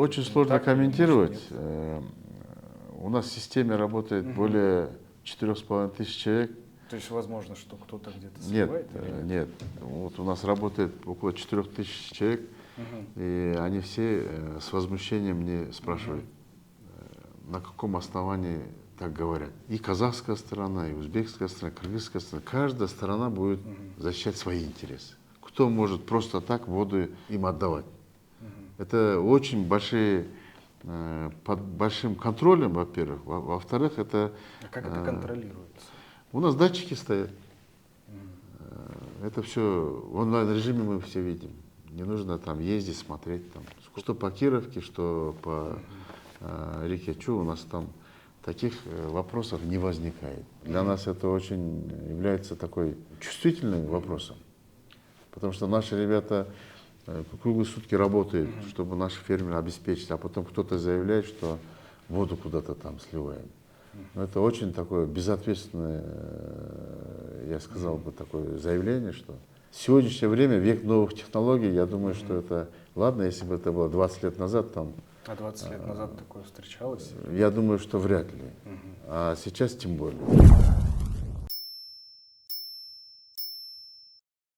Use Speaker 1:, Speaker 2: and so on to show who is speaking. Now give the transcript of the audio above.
Speaker 1: Очень сложно комментировать. У нас в системе работает более 4500 человек.
Speaker 2: То есть возможно, что кто-то где-то сливает?
Speaker 1: Нет. Вот у нас работает около 4000 человек, и они все с возмущением мне спрашивают, на каком основании так говорят. И казахская сторона, и узбекская сторона, кыргызская сторона. Каждая сторона будет защищать свои интересы. Кто может просто так воду им отдавать? Это очень большие, под большим контролем, во-первых. Во-вторых, это...
Speaker 2: А как это контролируется?
Speaker 1: У нас датчики стоят. Это все в онлайн-режиме мы все видим. Не нужно там ездить, смотреть. Там. Что по Кировке, что по реке Чу, у нас там таких вопросов не возникает. Для нас это очень является такой чувствительным вопросом. Потому что наши ребята круглые сутки работают, чтобы наши фермеры обеспечить, а потом кто-то заявляет, что воду куда-то там сливаем. Но это очень такое безответственное, я сказал бы, такое заявление, что в сегодняшнее время век новых технологий, я думаю, что это, ладно, если бы это было 20 лет назад, там,
Speaker 2: А 20 лет назад такое встречалось?
Speaker 1: я думаю, что вряд ли, а сейчас тем более.